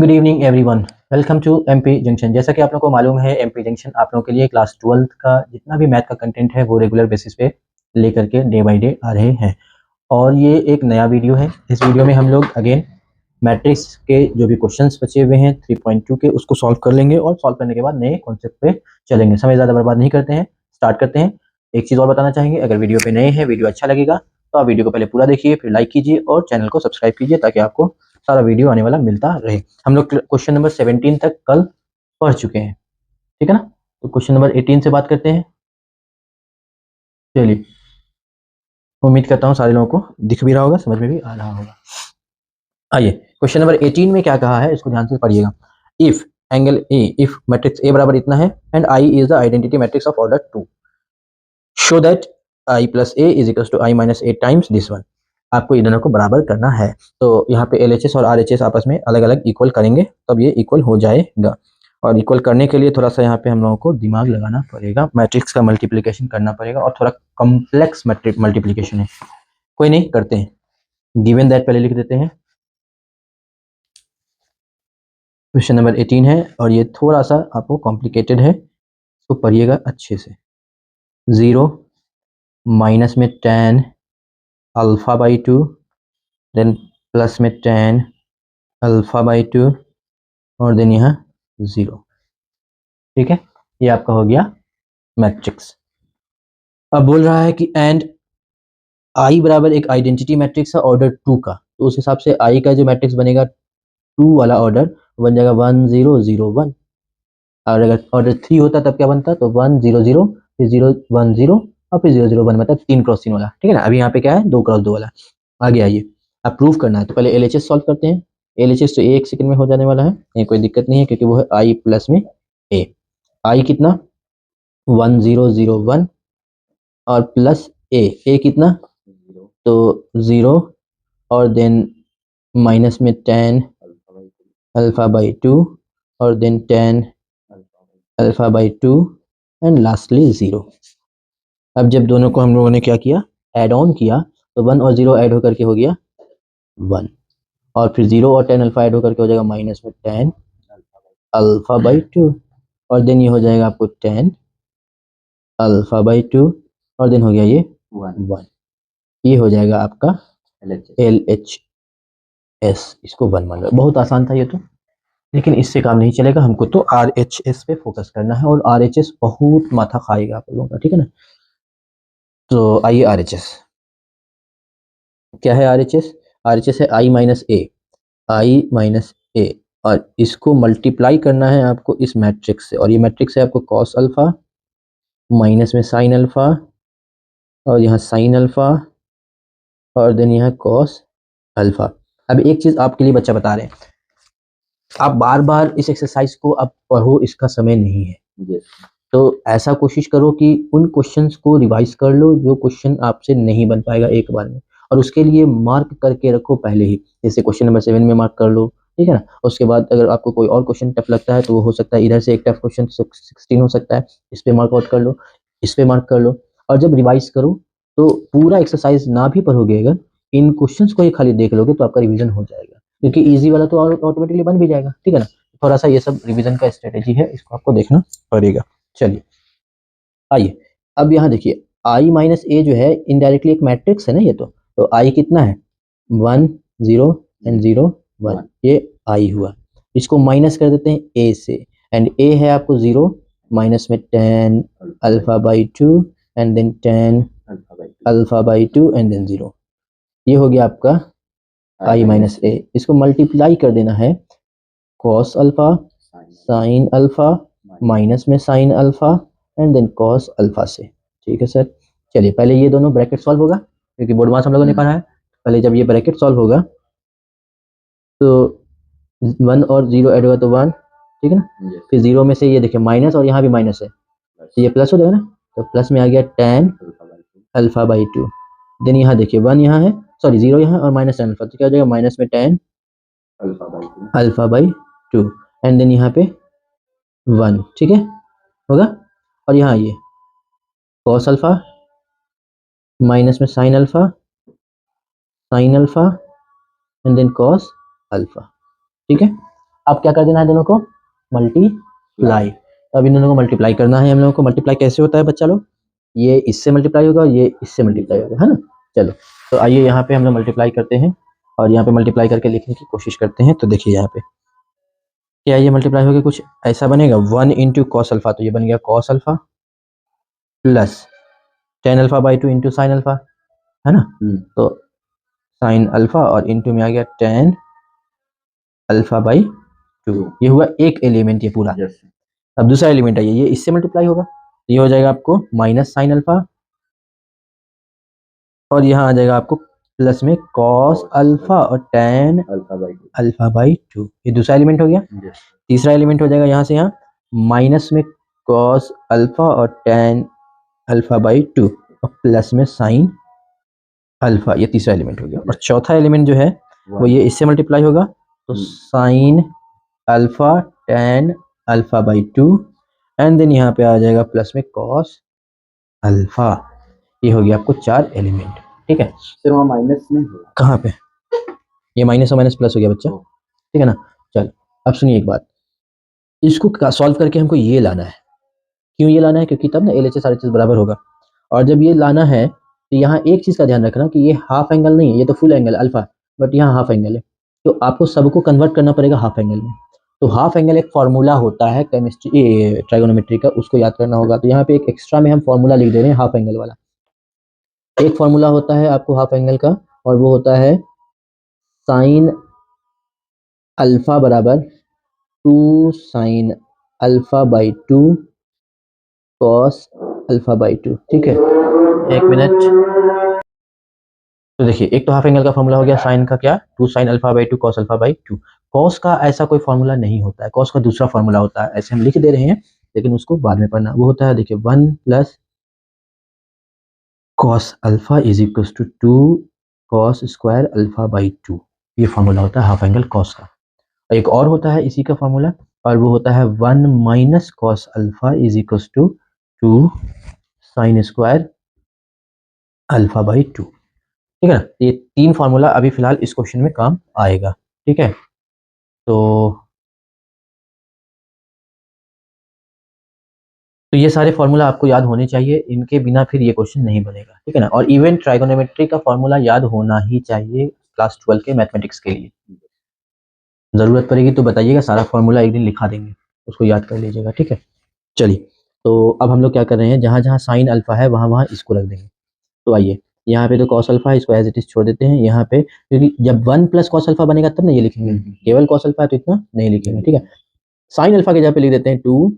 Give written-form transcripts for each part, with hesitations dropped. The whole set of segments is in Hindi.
Good evening everyone, welcome to MP junction. जैसा कि आप लोगों को मालूम है, एमपी जंक्शन आप लोगों के लिए क्लास 12th का जितना भी मैथ का कंटेंट है वो रेगुलर बेसिस पे लेकर के डे बाय डे आ रहे हैं। और ये एक नया वीडियो है। इस वीडियो में हम लोग अगेन मैट्रिक्स के जो भी क्वेश्चंस बचे हुए हैं 3.2 के, उसको सॉल्व कर लेंगे और सॉल्व करने के बाद नए कॉन्सेप्ट पे चलेंगे। समय ज़्यादा बर्बाद नहीं करते हैं, स्टार्ट करते हैं। एक चीज़ और बताना चाहेंगे, अगर वीडियो पे नए हैं, वीडियो अच्छा लगेगा तो आप वीडियो को पहले पूरा देखिए, फिर लाइक कीजिए और चैनल को सब्सक्राइब कीजिए ताकि आपको सारा वीडियो आने वाला मिलता रहे। हम लोग क्वेश्चन नंबर 17 तक कल पढ़ चुके हैं, ठीक है ना। तो क्वेश्चन नंबर 18 से बात करते हैं। चलिए, उम्मीद करता हूँ सारे लोगों को दिख भी रहा होगा, समझ में भी आ रहा होगा। आइए, क्वेश्चन नंबर 18 में क्या कहा है इसको ध्यान से पढ़िएगा। If angle A, if matrix A बराबर इतना है and I is the identity matrix of order 2, show that I plus A is equal to I minus A times this one. आपको इन दोनों को बराबर करना है। तो यहाँ पे LHS और RHS आपस में अलग अलग इक्वल करेंगे, तब ये इक्वल हो जाएगा। और इक्वल करने के लिए थोड़ा सा यहाँ पे हम लोगों को दिमाग लगाना पड़ेगा, मैट्रिक्स का मल्टीप्लिकेशन करना पड़ेगा और थोड़ा कॉम्प्लेक्स मल्टीप्लिकेशन है। कोई नहीं, करते हैं। गिवन दैट पहले लिख देते हैं। क्वेश्चन नंबर 18 है और ये थोड़ा सा आपको कॉम्प्लिकेटेड है, इसको पढ़िएगा अच्छे से। 0 माइनस में tan alpha by 2, then plus में tan अल्फा बाई 2 और देन यहाँ 0। ठीक है, ये आपका हो गया मैट्रिक्स। अब बोल रहा है कि एंड आई बराबर एक आइडेंटिटी मैट्रिक्स है ऑर्डर 2 का, तो उस हिसाब से आई का जो मैट्रिक्स बनेगा 2 वाला ऑर्डर बन जाएगा 1 0 0 1। और अगर ऑर्डर 3 होता तब क्या बनता, तो 1 0 0 फिर 0 1 0 और फिर 0 0 1, मतलब 3 क्रॉस 3 वाला। ठीक है ना। अभी यहाँ पे क्या है, 2 क्रॉस 2 वाला। आगे आइए, अब प्रूफ करना है तो पहले LHS सॉल्व करते हैं। LHS तो एक सेकंड में हो जाने वाला है, ये कोई दिक्कत नहीं है क्योंकि वो है आई प्लस में ए। आई कितना 1 0 0 1 और प्लस ए कितना, तो 0 और देन माइनस में tan अल्फा बाई 2 और then tan alpha by 2 and lastly 0। अब जब दोनों को हम लोगों ने क्या किया, ऐड ऑन किया, तो 1 और 0 ऐड होकर के हो गया 1 और फिर 0 और tan अल्फा ऐड होकर के हो जाएगा माइनस में tan अल्फा बाई 2 और देन ये हो जाएगा आपको tan अल्फा बाई 2 और देन हो गया ये 1। ये हो जाएगा आपका LHS। इसको 1 मान लो, बहुत आसान था ये तो, लेकिन इससे काम नहीं चलेगा, हमको तो RHS पे फोकस करना है और RHS बहुत माथा खाएगा आप लोगों का, ठीक है ना। तो आइए, RHS क्या है। RHS है आई माइनस ए, आई माइनस ए, और इसको मल्टीप्लाई करना है आपको इस मैट्रिक्स से, और ये मैट्रिक्स है आपको कॉस अल्फा माइनस में साइन अल्फा और यहाँ साइन अल्फा और देन यहाँ कॉस अल्फा। अब एक चीज आपके लिए बच्चा बता रहे हैं, आप बार बार इस एक्सरसाइज को आप पढ़ो, इसका समय नहीं है। तो ऐसा कोशिश करो कि उन क्वेश्चंस को रिवाइज कर लो जो क्वेश्चन आपसे नहीं बन पाएगा एक बार में, और उसके लिए मार्क करके रखो पहले ही। जैसे क्वेश्चन नंबर 7 में मार्क कर लो, ठीक है ना। उसके बाद अगर आपको कोई और क्वेश्चन टफ लगता है तो वो हो सकता है इधर से एक टफ क्वेश्चन 16 हो सकता है, इस पे मार्क आउट कर लो, इस पे मार्क कर लो। और जब रिवाइज करो तो पूरा एक्सरसाइज ना भी पढ़ोगे, अगर इन क्वेश्चंस को ही खाली देख लोगे तो आपका रिविजन हो जाएगा, क्योंकि ईजी वाला तो ऑटोमेटिकली बन भी जाएगा, ठीक है ना। थोड़ा सा ये सब रिविजन का स्ट्रेटेजी है, इसको आपको देखना पड़ेगा। चलिए आइए, अब यहाँ देखिए, आई माइनस ए जो है इनडायरेक्टली एक मैट्रिक्स है ना ये तो आई कितना है 1 0 एंड 0 1, ये आई हुआ। इसको माइनस कर देते हैं ए से, एंड ए है आपको 0 माइनस में tan alpha by 2 and then tan alpha by 2 and then 0। ये हो गया आपका आई माइनस ए। इसको मल्टीप्लाई कर देना है cos alpha sine alpha minus में sine alpha and then cos alpha से। ठीक है सर। चलिए पहले ये दोनों ब्रैकेट सॉल्व होगा, क्योंकि बोर्ड मास हम लोगों ने पढ़ा है। पहले जब ये ब्रैकेट सॉल्व होगा तो 1 और 0 ऐड होगा तो 1, ठीक है ना। फिर 0 में से ये देखिए माइनस और यहाँ भी माइनस है तो ये प्लस हो जाएगा ना, तो प्लस में आ गया tan अल्फा बाई 2। देन यहाँ देखिए 1 यहाँ है, सॉरी 0 यहाँ और माइनस tan अल्फा, तो क्या हो जाएगा माइनस में tan alpha by 2 and then यहाँ पे 1, ठीक है होगा। और यहाँ ये कॉस अल्फा माइनस में sine alpha and then cos alpha, ठीक है। अब क्या कर देना है दोनों को मल्टीप्लाई। अब इन दोनों को मल्टीप्लाई करना है हम लोगों को। मल्टीप्लाई कैसे होता है बच्चा लोग, ये इससे मल्टीप्लाई होगा और ये इससे मल्टीप्लाई होगा, है ना। चलो तो आइए यहाँ पे हम लोग मल्टीप्लाई करते हैं और यहाँ पे मल्टीप्लाई करके लिखने की कोशिश करते हैं। तो देखिए यहाँ पे क्या ये मल्टीप्लाई होकर कुछ ऐसा बनेगा, 1 इंटू कॉस अल्फा, तो ये बन गया cos alpha plus ten alpha by 2 into sine alpha, है ना। तो साइन अल्फा और इंटू में आ गया टेन अल्फा बाई 2। ये हुआ एक एलिमेंट ये पूरा। अब दूसरा एलिमेंट है ये इससे मल्टीप्लाई होगा, ये हो जाएगा आपको माइनस साइन अल्फा और यहाँ आ जाएगा आपको प्लस में कॉस अल्फा और टेन अल्फा बाई 2। ये दूसरा एलिमेंट हो गया। तीसरा एलिमेंट हो जाएगा यहाँ से यहाँ माइनस में कॉस अल्फा और टेन अल्फा बाई 2 और प्लस में साइन अल्फा, ये तीसरा एलिमेंट हो गया। और चौथा एलिमेंट जो है वो ये इससे मल्टीप्लाई होगा, तो sine alpha tan alpha by 2 and then यहाँ पे आ जाएगा प्लस में कॉस अल्फा। ये हो गया आपको 4 एलिमेंट, ठीक है। फिर वहाँ माइनस नहीं होगा, कहाँ पे, ये माइनस और माइनस प्लस हो गया बच्चा, ठीक है ना। चल अब सुनिए एक बात, इसको सॉल्व करके हमको ये लाना है। क्यों ये लाना है, क्योंकि तब ना LHS RHS बराबर होगा। और जब ये लाना है तो यहाँ एक चीज़ का ध्यान रखना कि ये हाफ एंगल नहीं है, ये तो फुल एंगल अल्फा, बट यहाँ हाफ एंगल है, तो आपको सबको कन्वर्ट करना पड़ेगा हाफ एंगल में। तो हाफ एंगल एक फॉर्मूला होता है केमिस्ट्री ट्राइगोनोमेट्री का, उसको याद करना होगा। तो यहाँ पे एक एक्स्ट्रा में हम फॉर्मूला लिख दे रहे हैं हाफ एंगल वाला। एक फॉर्मूला होता है आपको हाफ एंगल का और वो होता है साइन अल्फा बराबर 2 sine alpha by 2 cos alpha by 2, ठीक है। एक मिनट, तो देखिए एक तो हाफ एंगल का फॉर्मूला हो गया साइन का क्या, 2 sine alpha by 2 cos alpha by 2। Cos का ऐसा कोई फॉर्मूला नहीं होता है, कॉस का दूसरा फॉर्मूला होता है, ऐसे हम लिख दे रहे हैं लेकिन उसको बाद में पढ़ना। वो होता है देखिए 1 plus cos alpha is equal to 2 cos square alpha by 2। ये फॉर्मूला होता है हाफ एंगल कॉस का। एक और होता है इसी का फॉर्मूला और वो होता है 1 minus cos alpha is equal to 2 sine square alpha by 2, ठीक है ना। ये 3 फार्मूला अभी फिलहाल इस क्वेश्चन में काम आएगा, ठीक है। तो ये सारे फार्मूला आपको याद होने चाहिए, इनके बिना फिर ये क्वेश्चन नहीं बनेगा, ठीक है ना। और इवन ट्राइगोनोमेट्री का फार्मूला याद होना ही चाहिए क्लास 12 के मैथमेटिक्स के लिए। ज़रूरत पड़ेगी तो बताइएगा, सारा फार्मूला एक दिन लिखा देंगे, उसको याद कर लीजिएगा, ठीक है। चलिए तो अब हम लोग क्या कर रहे हैं, जहाँ जहाँ साइन अल्फा है वहाँ वहाँ इसको रख देंगे। तो आइए यहाँ पे तो कॉस अल्फा है, इसको एज इट इज छोड़ देते हैं यहाँ पे, क्योंकि जब 1 प्लस कॉस अल्फा बनेगा तब ना ये लिखेंगे, केवल कॉस अल्फा है तो इतना नहीं लिखेंगे, ठीक है। साइन अल्फा की जगह पे लिख देते हैं 2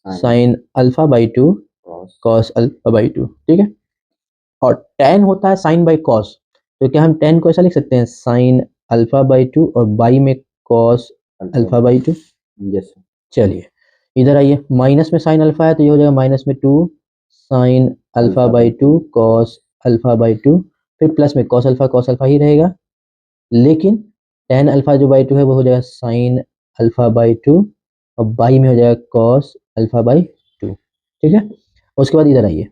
sine alpha by 2 cos alpha by 2, ठीक है। और टेन होता है साइन बाई कॉस, तो क्या हम टेन को ऐसा लिख सकते हैं साइन अल्फा बाई 2 और बाई में कॉस अल्फा बाई 2। यस। चलिए इधर आइए, माइनस में साइन अल्फा है तो ये हो जाएगा माइनस में 2 sine alpha by 2 cos alpha by 2, फिर प्लस में कॉस अल्फा ही रहेगा, लेकिन टेन अल्फा जो बाई 2 है वो हो जाएगा साइन अल्फा बाई 2 और बाई में हो जाएगा कॉस अल्फा बाई 2, ठीक है। उसके बाद इधर आइए,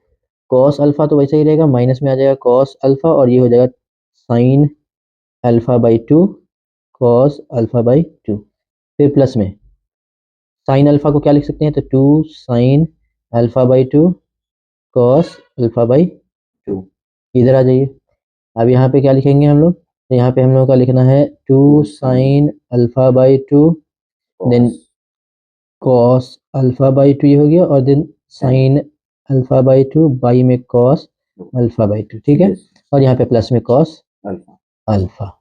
कॉस अल्फा तो वैसे ही रहेगा, माइनस में आ जाएगा कॉस अल्फा और ये हो जाएगा sign alpha by 2 cos alpha by 2, फिर प्लस में साइन अल्फा को क्या लिख सकते हैं, तो 2 sine alpha by 2 cos alpha by 2। इधर आ जाइए, अब यहाँ पे क्या लिखेंगे हम लोग, तो यहाँ पे हम लोग का लिखना है 2 sine alpha by 2 then cos alpha by 2, ये हो गया, और then sine alpha by 2 by में कॉस अल्फा बाई 2, ठीक है। और यहाँ पे प्लस में कॉस अल्फा।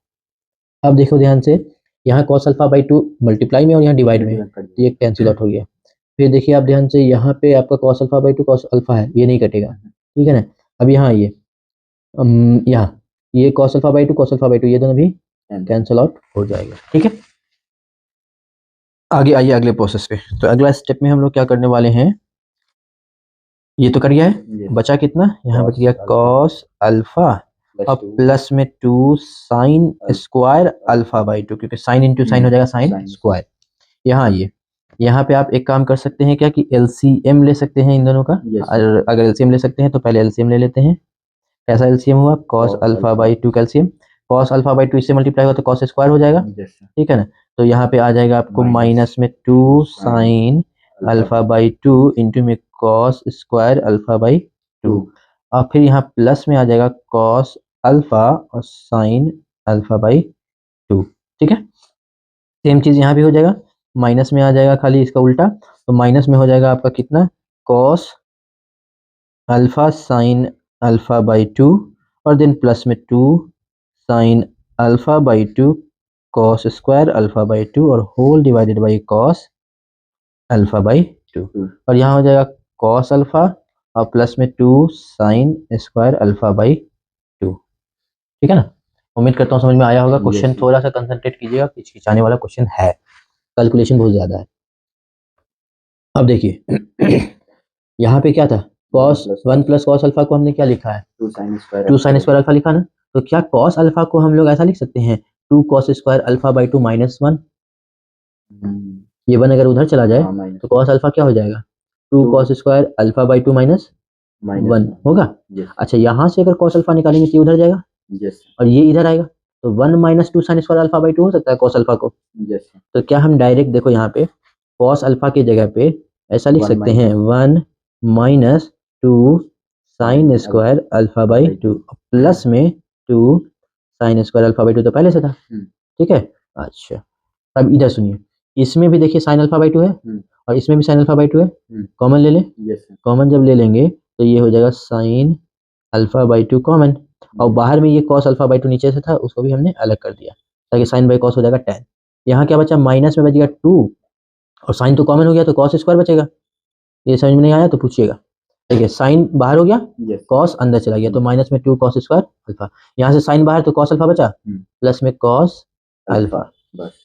अब देखो ध्यान से, यहाँ कॉस अल्फा बाई 2 मल्टीप्लाई में और यहाँ डिवाइड में, तो ये कैंसिल आउट हो गया। फिर देखिए आप ध्यान से, यहाँ पे आपका cos alpha by 2 cos alpha है, ये नहीं कटेगा, ठीक है ना। अब यहाँ आइए, यहाँ ये cos alpha by 2 cos alpha by 2 ये दोनों भी कैंसिल आउट हो जाएगा, ठीक है। आगे आइए अगले प्रोसेस पे। तो अगला स्टेप में हम लोग क्या करने वाले हैं, ये तो कर गया है, बचा कितना, यहाँ बच गया कॉस अल्फा और प्लस में 2 साइन स्क्वायर अल्फा बाई 2, क्योंकि साइन इंटू साइन हो जाएगा साइन स्क्वायर। यहाँ आइए, यहाँ पे आप एक काम कर सकते हैं क्या कि LCM ले सकते हैं इन दोनों का। और अगर LCM ले सकते हैं तो पहले LCM ले लेते हैं। कैसा LCM हुआ, cos alpha by 2 calcium, cos alpha by 2 इससे मल्टीप्लाई हुआ तो कॉस स्क्वायर हो जाएगा, ठीक है ना। तो यहाँ पे आ जाएगा आपको माइनस में 2 साइन अल्फा बाई 2 इंटू में कॉस स्क्वायर अल्फा बाई 2 और फिर यहाँ प्लस में आ जाएगा कॉस अल्फा और साइन अल्फा बाई 2। ठीक है, सेम चीज़ यहाँ भी हो जाएगा, माइनस में आ जाएगा खाली इसका उल्टा, तो माइनस में हो जाएगा आपका कितना cos alpha sine alpha by 2 और देन प्लस में 2 sine alpha by 2 cos square alpha by 2 और whole divided by cos alpha by 2 और यहाँ हो जाएगा कॉस अल्फा और प्लस में 2 साइन स्क्वायर अल्फा बाई 2। ठीक है ना, उम्मीद करता हूँ समझ में आया होगा। क्वेश्चन थोड़ा सा कंसंट्रेट कीजिएगा, हिचकिचाने वाला क्वेश्चन है, कैलकुलेशन बहुत ज़्यादा है। अब देखिए यहाँ पे क्या था, कॉस 1 प्लस कॉस अल्फा को हमने क्या लिखा है 2 साइन स्क्वायर अल्फा लिखा ना, तो क्या कॉस अल्फा को हम लोग ऐसा लिख सकते हैं 2 cos square alpha by 2 minus 1, ये 1 अगर उधर चला जाए तो कॉस अल्फा क्या हो जाएगा 2 cos square alpha by 2 minus 1 होगा। अच्छा यहाँ से अगर कॉस अल्फा निकालेंगे तो ये उधर जाएगा और ये इधर आएगा, तो 1 minus 2 sine square alpha by 2 हो सकता है कॉस अल्फा को। तो क्या हम डायरेक्ट देखो यहाँ पे कॉस अल्फा की जगह पे ऐसा लिख सकते हैं 1 minus 2 sine square alpha by 2 plus में 2 साइन स्क्वायर अल्फा बाई 2 तो पहले से था। ठीक है, अच्छा अब इधर सुनिए, इसमें भी देखिए साइन अल्फा बाई 2 है और इसमें भी साइन अल्फा बाई 2 है, कॉमन ले ले, कॉमन जब ले लेंगे तो ये हो जाएगा साइन अल्फा बाई 2 कॉमन और बाहर में ये कॉस अल्फा बाई 2 नीचे से था उसको भी हमने अलग कर दिया ताकि साइन बाई कॉस हो जाएगा 10। यहाँ क्या बचा, माइनस में बचेगा 2 और साइन तो कॉमन हो गया तो कॉस स्क्वायर बचेगा। ये समझ में नहीं आया तो पूछिएगा। ठीक है, साइन बाहर हो गया, कॉस अंदर चला गया, तो माइनस में 2 कॉस स्क्वायर अल्फा, यहाँ से साइन बाहर तो कॉस अल्फा बचा प्लस में कॉस अल्फा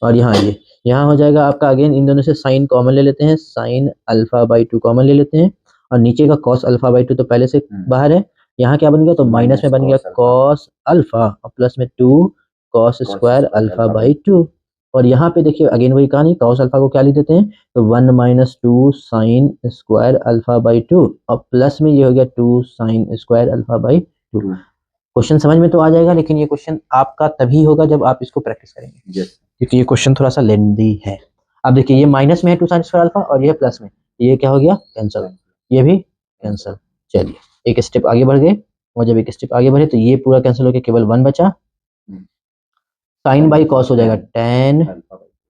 और यहाँ ये यहाँ हो जाएगा आपका, अगेन इन दोनों से साइन कॉमन ले लेते हैं, साइन अल्फा बाई 2 कॉमन ले लेते हैं और नीचे का कॉस अल्फा बाई 2 तो पहले से बाहर है, यहाँ क्या बन गया तो माइनस में बन गया कॉस अल्फा और प्लस में 2 कॉस स्क्वायर अल्फा बाई 2 और यहाँ पे देखिए अगेन वही कहानी, कॉस अल्फा को क्या लिख देते हैं तो 1 minus 2 sine square alpha by 2 और प्लस में ये हो गया 2 sine square alpha by 2। Question समझ में तो आ जाएगा, लेकिन ये क्वेश्चन आपका तभी होगा जब आप इसको प्रैक्टिस करेंगे, क्योंकि ये क्वेश्चन थोड़ा सा लेंदी है। अब देखिए ये माइनस में है 2 साइन स्क्वायर अल्फा और ये प्लस में, ये क्या हो गया कैंसिल, ये भी कैंसिल। चलिए एक स्टेप आगे बढ़ गए और जब एक स्टेप आगे बढ़े तो ये पूरा कैंसिल होकर केवल 1 बचा, साइन बाई कॉस हो जाएगा 10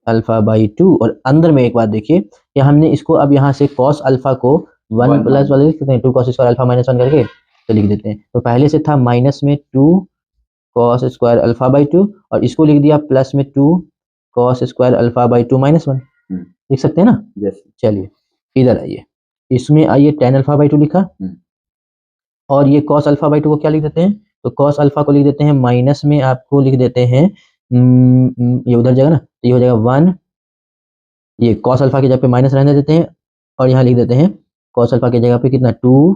अल्फा बाई 2 और अंदर में एक बात देखिए कि हमने इसको अब यहाँ से कॉस अल्फा को 1 प्लस वाले लिख देते हैं 2 कॉस स्क्वायर अल्फा माइनस 1 करके तो लिख देते हैं, तो पहले से था माइनस में 2 कॉस स्क्वायर अल्फा बाई 2 और इसको लिख दिया प्लस में 2 cos square alpha by 2 minus 1, लिख सकते हैं ना। चलिए इधर आइए, इसमें आइए tan अल्फा बाई 2 लिखा और ये कॉस अल्फा बाई 2 को क्या लिख देते हैं तो कॉस अल्फा को लिख देते हैं माइनस में आपको लिख देते हैं ये उधर जाएगा ना तो ये हो जाएगा 1, ये कॉस अल्फा की जगह पे माइनस रहने देते हैं और यहाँ लिख देते हैं कॉस अल्फा की जगह पे कितना 2,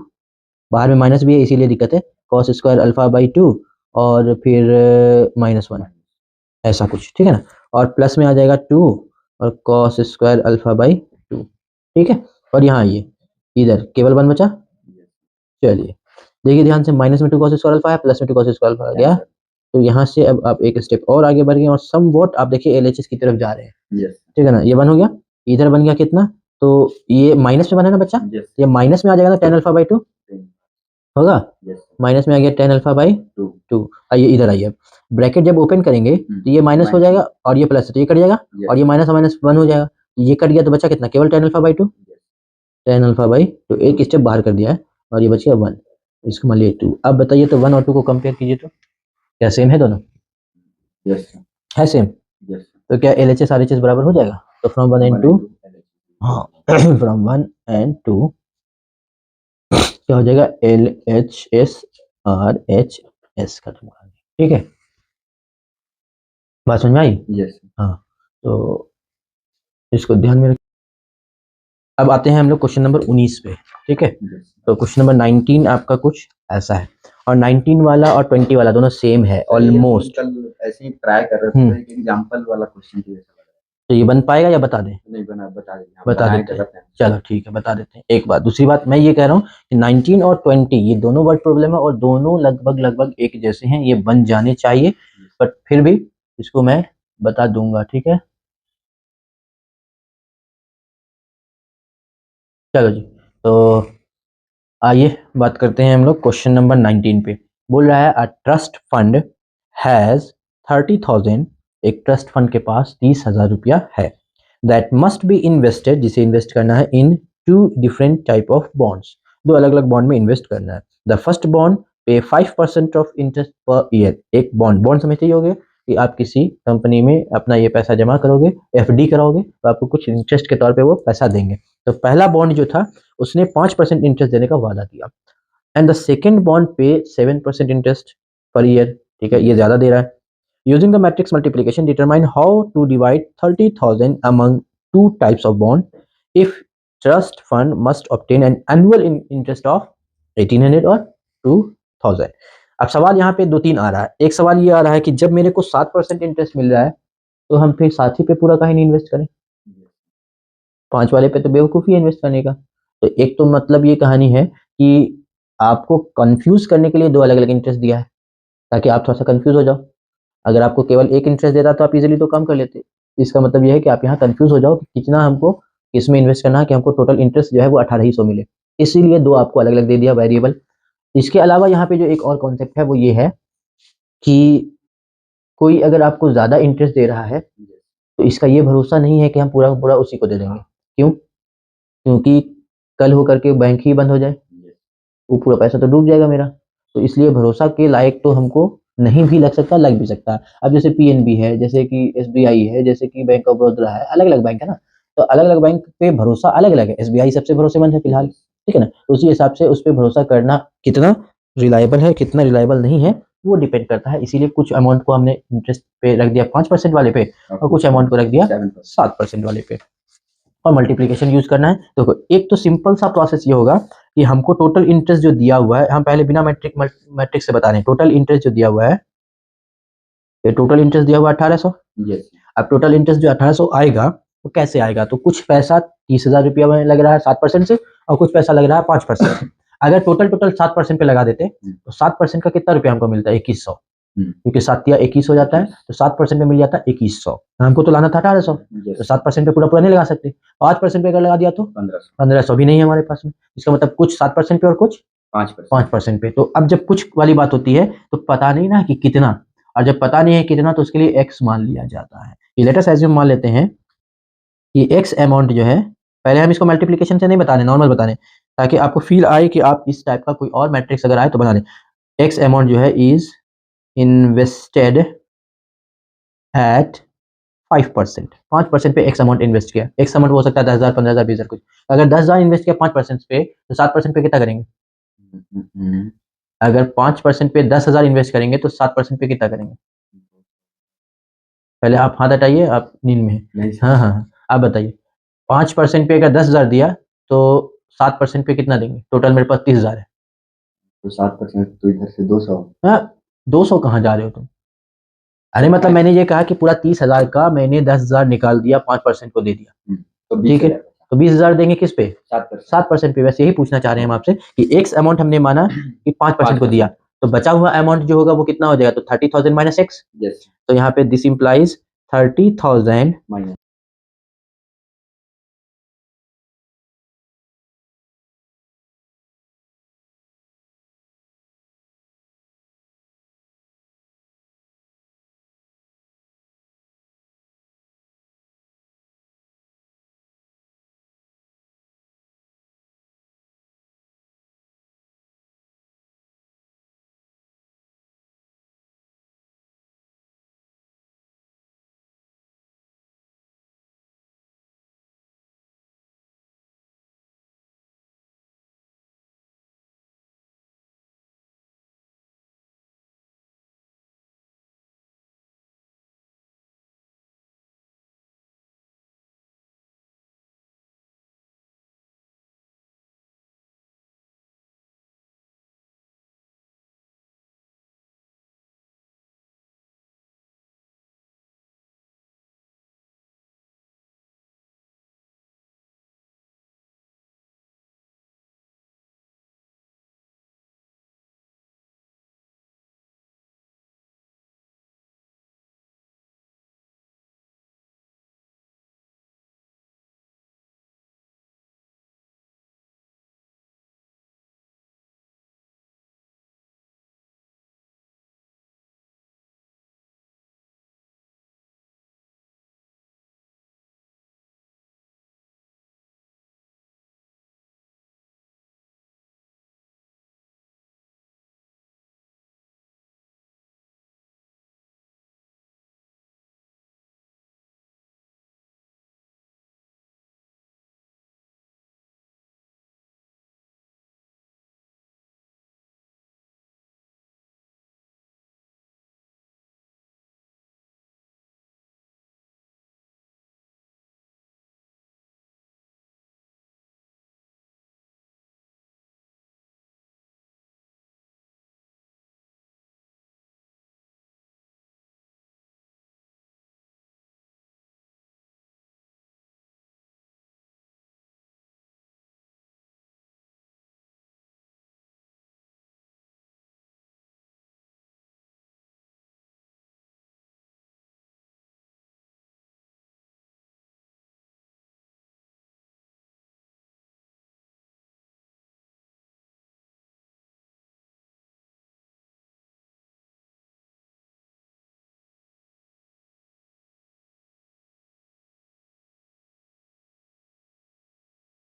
बाहर में माइनस भी है इसीलिए दिक्कत है, कॉस स्क्वायर अल्फा बाई 2 और फिर -1 ऐसा कुछ, ठीक है ना, और प्लस में आ जाएगा 2 और कॉस स्क्वायर अल्फा बाई 2। ठीक है, और यहाँ आइए इधर केवल 1 बचा। चलिए देखिए ध्यान से, माइनस में 2 कॉस स्क्वायर अल्फा है प्लस में 2 कॉस स्क्वायर अल्फा आ गया, तो यहाँ से अब आप एक स्टेप और आगे बढ़ गए और समवॉट आप देखिए LHS की तरफ जा रहे हैं। ठीक है ना, ये 1 हो गया, इधर बन गया कितना, तो ये माइनस में बना ना बच्चा, ये माइनस में आ जाएगा ना tan अल्फा बाई 2 होगा, माइनस में आ गया tan अल्फा बाई 2। आइए इधर आइए, ब्रैकेट जब ओपन करेंगे तो ये माइनस हो जाएगा और ये प्लस तो ये कट जाएगा और ये माइनस माइनस 1 हो जाएगा, ये कट गया तो बचा कितना केवल tan alpha by 2, tan alpha by 2 एक स्टेप बाहर कर दिया है और ये बच गया 1, इसको मान लिया 2। अब बताइए तो 1 और 2 को कंपेयर कीजिए तो क्या सेम है दोनों, है सेम, तो क्या LHS RHS बराबर हो जाएगा, तो फ्रॉम 1 and 2 हाँ फ्रॉम 1 and 2 क्या हो जाएगा LHS RHS खत्म कर दें। ठीक है, बात समझ में आई। हाँ तो इसको ध्यान में रख। अब आते हैं हम लोग क्वेश्चन नंबर 19 पे। ठीक है, तो क्वेश्चन नंबर 19 आपका कुछ ऐसा है और 19 वाला और 20 वाला दोनों सेम है ऑलमोस्ट, ऐसे ही ट्राई कर रहे थे एक एग्जांपल वाला क्वेश्चन जैसा लग रहा है, तो ये बन पाएगा या बता दें, नहीं बता देते हैं। चलो ठीक है बता देते हैं। एक बात, दूसरी बात मैं ये कह रहा हूँ कि 19 और 20 ये दोनों वर्ड प्रॉब्लम है और दोनों लगभग एक जैसे हैं, ये बन जाने चाहिए, बट फिर भी इसको मैं बता दूंगा। ठीक है, चलो जी, तो आइए बात करते हैं हम लोग क्वेश्चन नंबर 19 पे। बोल रहा है अ ट्रस्ट फंड हैज 30,000, एक ट्रस्ट फंड के पास 30,000 रुपया है, दैट मस्ट बी इन्वेस्टेड, जिसे इन्वेस्ट करना है इन 2 डिफरेंट टाइप ऑफ बॉन्ड्स, 2 अलग अलग बॉन्ड में इन्वेस्ट करना है। द फर्स्ट बॉन्ड पे 5% ऑफ इंटरेस्ट पर ईयर, एक बॉन्ड समझते ही होगे कि आप किसी कंपनी में अपना ये पैसा जमा करोगे, एफडी कराओगे, तो आपको कुछ इंटरेस्ट के तौर पे वो पैसा देंगे। तो पहला बॉन्ड जो था उसने 5% इंटरेस्ट देने का वादा किया, एंड द सेकेंड बॉन्ड पे 7% इंटरेस्ट पर ईयर, ठीक है, ये ज्यादा दे रहा है। Using the matrix multiplication determine how to divide 30,000 among 2 types of bond if trust fund must obtain an annual interest of 1800 और 2000। अब सवाल यहाँ पे 2-3 आ रहा है। एक सवाल ये आ रहा है कि जब मेरे को 7% इंटरेस्ट मिल रहा है तो हम फिर 7 ही पे पूरा काहे नहीं इन्वेस्ट करें, 5 वाले पे तो बेवकूफ़ी है इन्वेस्ट करने का। तो एक तो मतलब ये कहानी है कि आपको कंफ्यूज करने के लिए 2 अलग अलग इंटरेस्ट दिया है ताकि आप थोड़ा सा कंफ्यूज हो जाओ। अगर आपको केवल एक इंटरेस्ट देता तो आप इजीली तो कम कर लेते। इसका मतलब ये है कि आप यहाँ कंफ्यूज हो जाओ कि कितना हमको इसमें इन्वेस्ट करना है कि हमको टोटल इंटरेस्ट जो है वो 1800 मिले, इसीलिए 2 आपको अलग अलग दे दिया वेरिएबल। इसके अलावा यहाँ पे जो एक और कॉन्सेप्ट है वो ये है कि कोई अगर आपको ज़्यादा इंटरेस्ट दे रहा है तो इसका ये भरोसा नहीं है कि हम पूरा का पूरा उसी को दे देंगे। क्यों? क्योंकि कल हो करके बैंक ही बंद हो जाए, वो पूरा पैसा तो डूब जाएगा मेरा। तो इसलिए भरोसा के लायक तो हमको नहीं भी लग सकता, लग भी सकता है। अब जैसे पीएनबी है, जैसे कि एसबीआई है, जैसे कि बैंक ऑफ बड़ौदा है, अलग अलग बैंक है ना, तो अलग अलग बैंक पे भरोसा अलग अलग है। एसबीआई सबसे भरोसेमंद है फिलहाल, ठीक है ना, तो उसी हिसाब से उस पर भरोसा करना कितना रिलायबल है कितना रिलायबल नहीं है वो डिपेंड करता है। इसीलिए कुछ अमाउंट को हमने इंटरेस्ट पे रख दिया 5% वाले पे, और कुछ अमाउंट को रख दिया 7% वाले पे, और मल्टीप्लिकेशन यूज करना है। देखो एक तो सिंपल सा प्रोसेस ये होगा कि हमको टोटल इंटरेस्ट जो दिया हुआ है, हम पहले बिना मैट्रिक से बता रहे हैं, टोटल इंटरेस्ट जो दिया हुआ है, ये टोटल इंटरेस्ट दिया हुआ है 1800। अब टोटल इंटरेस्ट जो 1800 आएगा वो कैसे आएगा, तो कुछ पैसा 30,000 रुपया में लग रहा है 7% से, और कुछ पैसा लग रहा है 5%। अगर टोटल 7% पे लगा देते तो 7% का कितना रुपया हमको मिलता है, 2100, क्योंकि 7 या 21 हो जाता है, तो 7% पे मिल जाता है 2100। हमको तो लाना था 1800, तो 7% पे पूरा पूरा नहीं लगा सकते। 5% पे अगर लगा दिया तो 1500 भी नहीं है हमारे पास में। इसका मतलब कुछ 7% पे और कुछ 5% पे। तो अब जब कुछ वाली बात होती है तो पता नहीं ना कि कितना, और जब पता नहीं है कितना तो उसके लिए एक्स मान लिया जाता है। ये लेट अस एज्यूम मान लेते हैं कि एक्स अमाउंट जो है, पहले हम इसको मल्टीप्लिकेशन से नहीं बता रहे, नॉर्मल बता रहे, ताकि आपको फील आए कि आप इस टाइप का कोई और मैट्रिक्स अगर आए तो बना लें। एक्स अमाउंट जो है इज इन्वेस्टेड एट 5%, 5% पे एक्स अमाउंट इन्वेस्ट किया। एक्स अमाउंट हो सकता है 10,000, 15,000, 20,000 कुछ। अगर 10,000 इन्वेस्ट किया 5% पे, तो 7% पे कितना करेंगे? अगर 5% पे 10,000 इन्वेस्ट करेंगे तो 7% पे कितना करेंगे? पहले आप हाथ हटाइए, आप नींद में हैं। हाँ हाँ हाँ, आप बताइए। 5% पे अगर 10,000 दिया तो 7% पे कितना देंगे? टोटल मेरे पास 30,000 है। तो 7% तो इधर से 200। हाँ, 200 कहाँ जा रहे हो तुम? अरे मतलब मैंने ये कहा कि पूरा 30,000 का मैंने 10,000 निकाल दिया, 5% को दे दिया, तो ठीक है, तो 20,000 देंगे किस पे? 7% पे। वैसे यही पूछना चाह रहे हैं हम आपसे कि एक्स अमाउंट हमने माना कि 5% को दिया, तो बचा हुआ अमाउंट जो होगा वो कितना हो जाएगा? तो 30,000 माइनस एक्स। तो यहाँ पे दिस इंप्लाइज 30,000